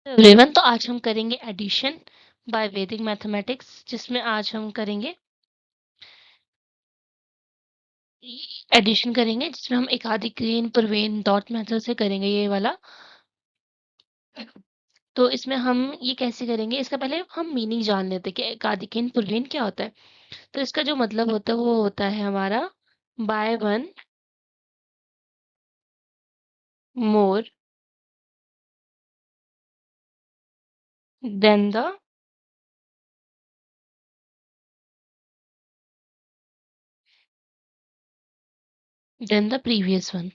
Everyone, तो आज हम करेंगे एडिशन बाय वैदिक मैथमेटिक्स, जिसमें आज हम करेंगे जिसमें हम एकाधिक ऋण प्रवेन डॉट मेथड से करेंगे ये वाला। तो इसमें हम ये कैसे करेंगे, इसका पहले हम मीनिंग जान लेते हैं कि एकाधिक ऋण प्रवेन क्या होता है। तो इसका जो मतलब होता है वो होता है हमारा by one more than the previous one.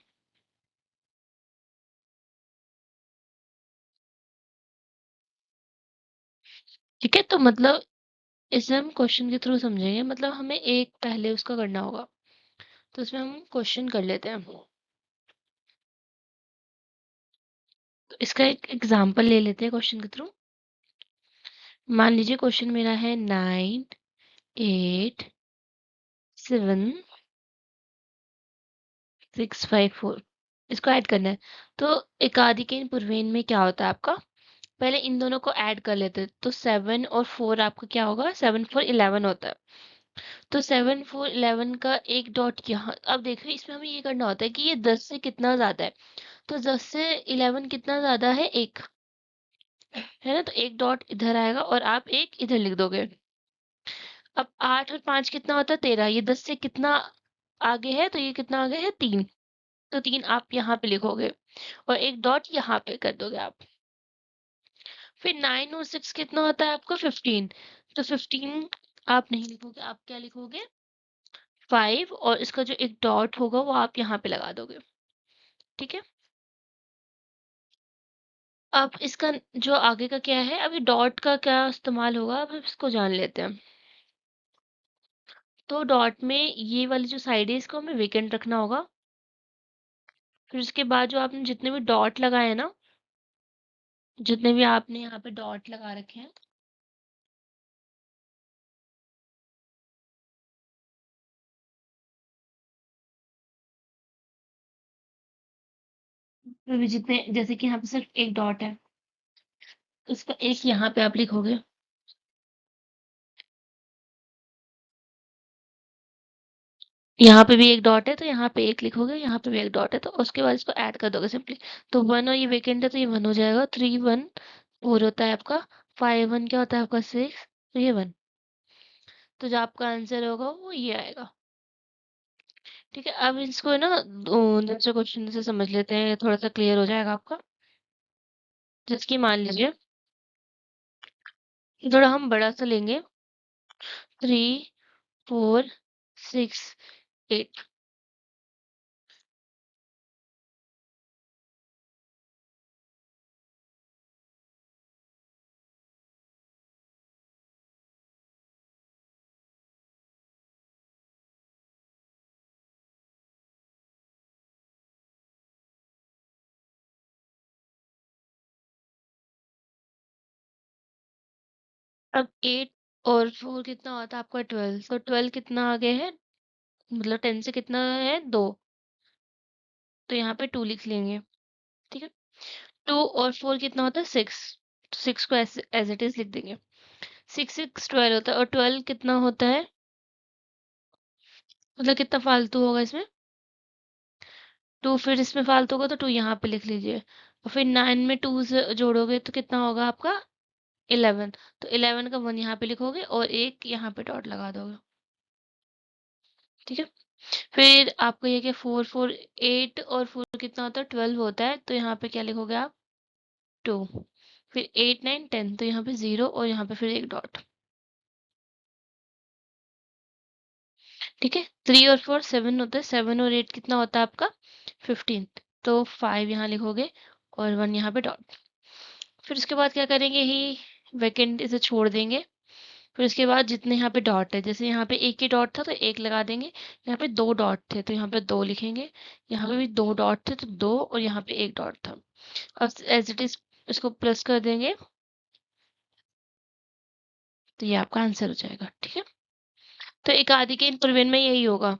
ठीक है, तो मतलब इसे हम क्वेश्चन के थ्रू समझेंगे। मतलब हमें एक पहले उसका करना होगा, तो इसमें हम क्वेश्चन कर लेते हैं। तो इसका एक एग्जाम्पल ले लेते हैं क्वेश्चन के थ्रू। मान लीजिए क्वेश्चन मेरा है 9, 8, 7, 6, 5, 4। इसको ऐड करना है। तो एकाधिक पूर्वेन में क्या होता है आपका, पहले इन दोनों को ऐड कर लेते हैं। तो 7 और 4 आपका क्या होगा, 7, 4, 11 होता है। तो 7, 4, 11 का एक डॉट यहाँ। अब देखो इसमें हमें ये करना होता है कि ये 10 से कितना ज्यादा है। तो 10 से 11 कितना ज्यादा है, एक है ना। तो एक डॉट इधर आएगा और आप एक इधर लिख दोगे। अब 8 और 5 कितना होता है, 13। ये 10 से कितना आगे है, तो ये कितना आगे है, 3। तो 3 आप यहाँ पे लिखोगे और एक डॉट यहाँ पे कर दोगे आप। फिर 9 और 6 कितना होता है आपका, 15। तो 15 आप नहीं लिखोगे, आप क्या लिखोगे, 5। और इसका जो एक डॉट होगा वो आप यहाँ पे लगा दोगे। ठीक है, अब इसका जो आगे का क्या है, अभी डॉट का क्या इस्तेमाल होगा, अब हम इसको जान लेते हैं। तो डॉट में ये वाली जो साइड है इसको हमें वेकेंट रखना होगा। फिर उसके बाद जो आपने जितने भी डॉट लगाए हैं ना, जितने भी आपने यहाँ पे डॉट लगा रखे हैं, तो भी जितने, जैसे कि यहाँ पे सिर्फ एक डॉट है, उसका एक यहाँ पे आप लिखोगे। यहाँ पे भी एक डॉट है तो यहाँ पे एक लिखोगे, यहाँ पे भी एक डॉट है तो उसके बाद इसको ऐड कर दोगे सिंपली। तो 1 और ये वेकेंट है तो ये 1 हो जाएगा। 3, 1 4 होता है आपका। 5, 1 क्या होता है आपका, 6। तो ये 1। तो जो आपका आंसर होगा वो ये आएगा। ठीक है, अब इसको ना दूसरे क्वेश्चन से समझ लेते हैं, थोड़ा सा क्लियर हो जाएगा आपका। जैसे कि मान लीजिए थोड़ा हम बड़ा सा लेंगे, 3, 4, 6, 8। अब 8 और 4 कितना होता है आपका, 12। तो 12 कितना आगे है, मतलब 10 से कितना है, 2। तो यहाँ पे 2 लिख लेंगे। ठीक है, 2 और 4 कितना होता है, 6। तो 6 को एज इट इज लिख देंगे। 6, 6, 12 होता है। और 12 कितना होता है, मतलब कितना फालतू होगा इसमें, 2। फिर इसमें फालतू होगा तो 2 यहाँ पे लिख लीजिए। और फिर 9 में 2 से जोड़ोगे तो कितना होगा आपका, 11। तो 11 का 1 यहाँ पे लिखोगे और एक यहाँ पे डॉट लगा दोगे। ठीक है, फिर आपको ये कि 4, 4, 8 और 4 कितना होता है, 12 होता है। तो यहाँ पे क्या लिखोगे आप, 2। फिर 8, 9, 10 तो यहाँ पे 0 और यहाँ पे फिर एक डॉट। ठीक है, 3 और 4 7 होता है। 7 और 8 कितना होता है आपका, 15। तो 5 यहाँ लिखोगे और 1 यहाँ पे डॉट। फिर उसके बाद क्या करेंगे, ही वैकेंट इसे छोड़ देंगे। फिर उसके बाद जितने यहाँ पे डॉट है, जैसे यहाँ पे एक ही डॉट था तो एक लगा देंगे। यहाँ पे 2 डॉट थे तो यहाँ पे 2 लिखेंगे। यहाँ पे भी 2 डॉट थे तो 2 और यहाँ पे एक डॉट था। अब एज इट इज इसको प्लस कर देंगे तो ये आपका आंसर हो जाएगा। ठीक है, तो एकाधिक पूर्वेन में यही होगा।